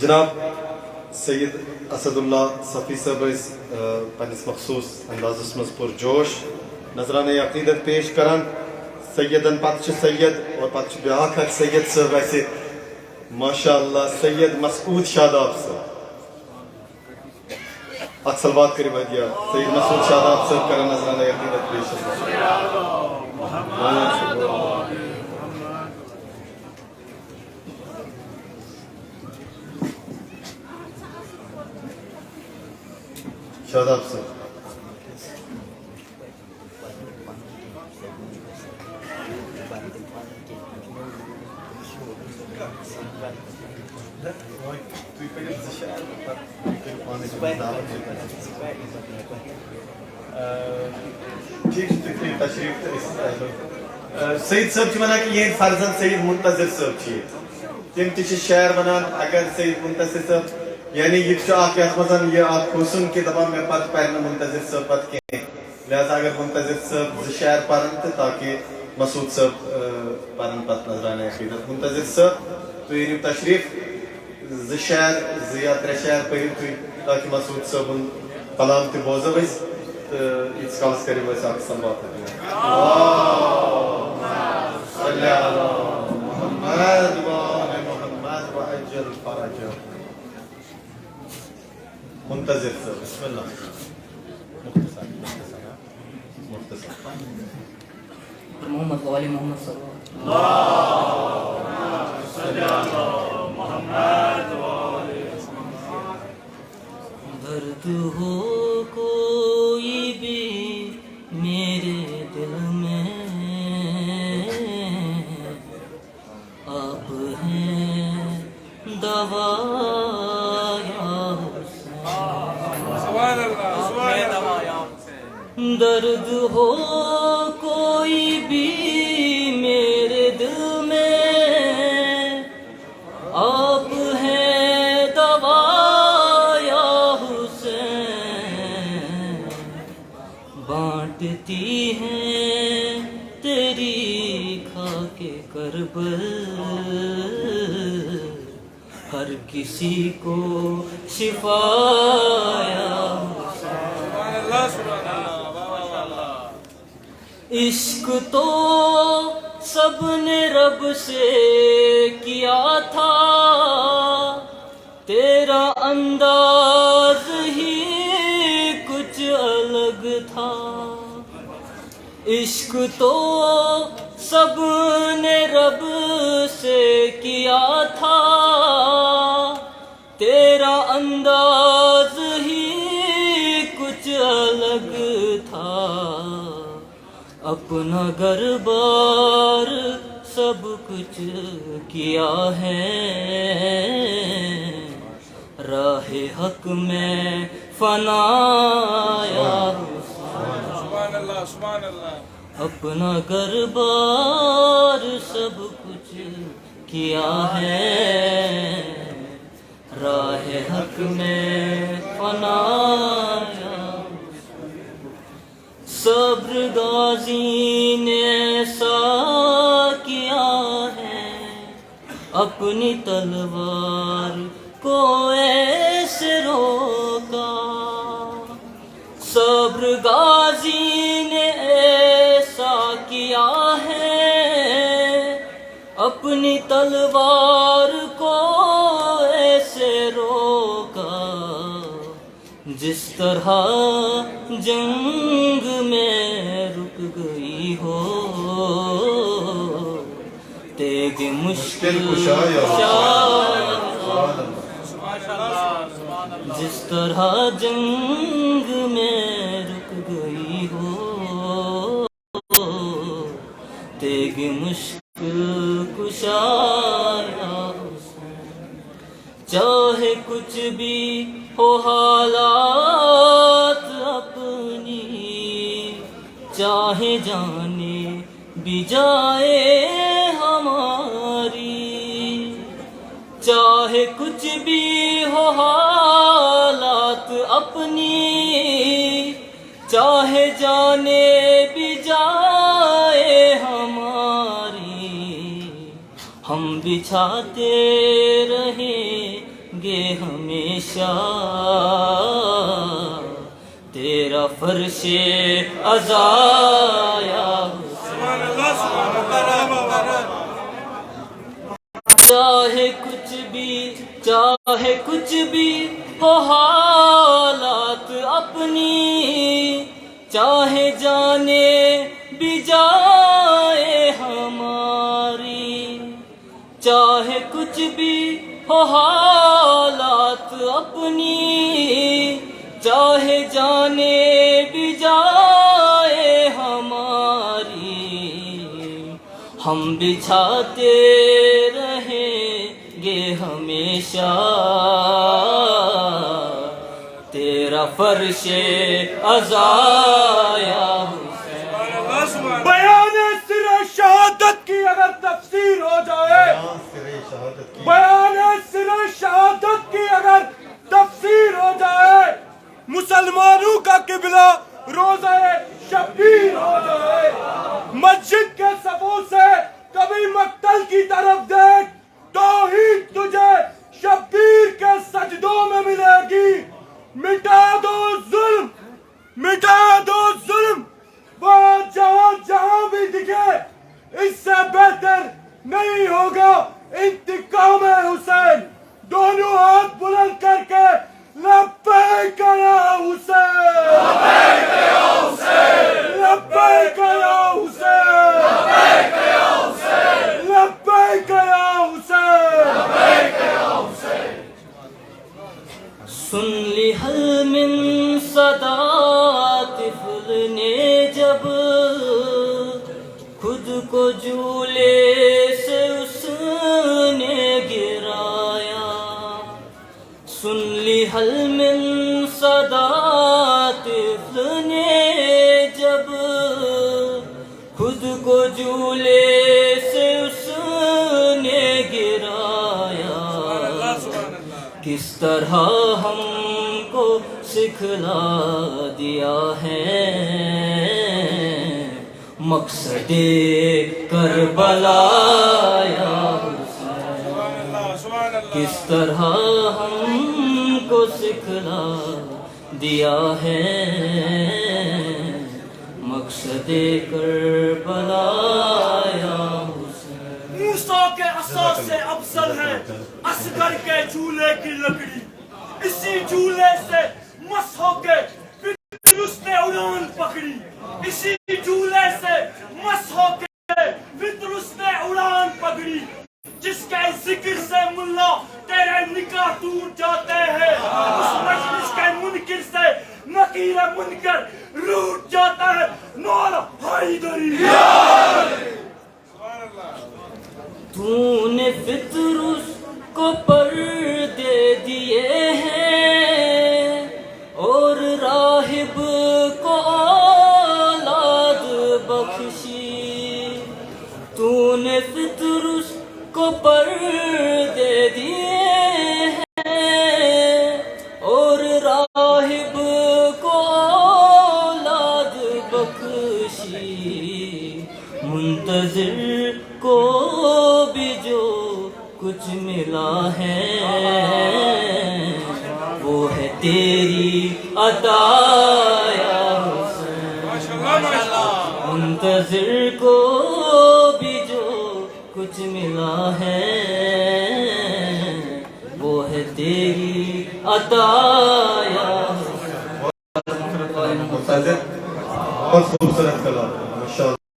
جناب سید اسد اللہ صفی صاحب پنس مخصوص اندازس مز پرجوش نظرانہ عقیدت پیش کران سیدن پتہ سید اور پتہ بیاکھ اکھ سید صاحب اسہ ماشاء اللہ سید مسعود شاداب صاحب اکھ سلوات کری بدیا سید مسعود شاداب صاحب کران نظرانہ عقیدت پیش شاداب صاحب سید صاحب ونان کہ یہ فرزند سید منتظر صاحب تم تہ شعر ونان اگر سید منتظر صاحب یعنی یہ یت مز یہ حسن کہ دپان مے پتہ پہ منتظر صاحب پتہ کی لہذا اگر منتظر صاحب شعر پرن تو تاکہ مسعود صاحب پرن پتہ نظرانہ عقیدت منتظر صاحب تھی انو تشریف شعر یا ترے شعر پڑھو تھی تاکہ مسعود صاحب کلام تہ بوزو تو یتس کالس کرو اک سمبات منتظر صاحب بسم اللہ مختصر محمد والی محمد صلی اللہ درد ہو کوئی بھی میرے دل میں آپ ہیں دوا درد ہو کوئی بھی میرے دل میں آپ ہیں دوا یا حسین بانٹتی ہیں تیری خاک کربل ہر کسی کو شفا یا عشق تو سب نے رب سے کیا تھا تیرا انداز ہی کچھ الگ تھا عشق تو سب نے رب سے کیا تھا تیرا انداز ہی کچھ الگ تھا اپنا گھر بار سب کچھ کیا ہے راہ حق میں فنا یا سبحان اللہ سبحان اللہ اپنا گھر بار سب کچھ کیا ہے راہ حق میں فنا صبر غازی نے ایسا کیا ہے اپنی تلوار کو ایسے روکا صبر غازی نے ایسا کیا ہے اپنی تلوار کو ایسے روکا جس طرح جنگ میں رک گئی ہو تیگ مشکل جس طرح جنگ میں رک گئی ہو تیگ مشکل کشایا چاہے کچھ بھی ہو حالات اپنی چاہے جانے بھی جائے ہماری چاہے کچھ بھی ہو حالات اپنی چاہے جانے بھی جائے ہماری ہم بچھاتے رہیں گے ہمیشہ تیرا فرش عزا یا چاہے کچھ بھی ہو حالات اپنی، چاہے جانے بھی جائے ہماری، چاہے کچھ بھی ہو حالات اپنی، چاہے جانے بھی جائے ہماری، ہم بچھاتے رہیں گے ہمیشہ تیرا فرش عزا یا بیان سر شہادت کی اگر تفسیر ہو جائے، بیان سر شہادت کی اگر تفسیر ہو جائے، مسلمانوں کا قبلہ روزہ شبیر ہو جائے، مسجد کے صفوں سے کبھی مقتل کی طرف دیکھ، توحید تجھے شبیر کے سجدوں میں ملے گی، مٹا دو ظلم، مٹا دو ظلم، وہ جہاں بھی دکھے اس سے بہتر نہیں ہوگا انتقام حسین، دونوں ہاتھ بلند کر کے لبیک یا حسین، لبیک یا حسین، لبیک یا حسین۔ سن لی حل من صدا طفل نے جب خود کو جھولے سے اس نے گرایا، سن لی حل من صدا طفل نے جب خود کو جھولے سے اس نے گرایا، کس طرح ہم کو سکھلا دیا ہے مقصد کربلا یا حسین، کس طرح ہم کو سکھلا دیا ہے مقصد کربلا یا حسین۔ موسیٰ کے عصا سے افضل ہے اصغر کے جھولے کی لکڑی، اسی جھولے سے مس ہو کے فطرس نے اڑان پکڑی، اسی جھولے سے مس ہو کے فطرس نے اڑان پکڑی، جس کے ذکر سے ملا تیرے نکاح ٹوٹ جاتے ہیں، اس مجلس کے منکر سے نکیر منکر روٹ جاتا ہے، نور حیدری۔ تو نے فطرس کو پردے دیے ہیں اور راہب کو اولاد بخشی، تو نے فطرس کو پردے دیے ہیں اور راہب کو اولاد بخشی، منتظر کو بھی جو کچھ ملا ہے وہ ہے تیری عطا یا حسین، منتظر کو بھی جو کچھ ملا ہے وہ ہے تیری عطا یا حسین۔ بہت خوبصورت کلام۔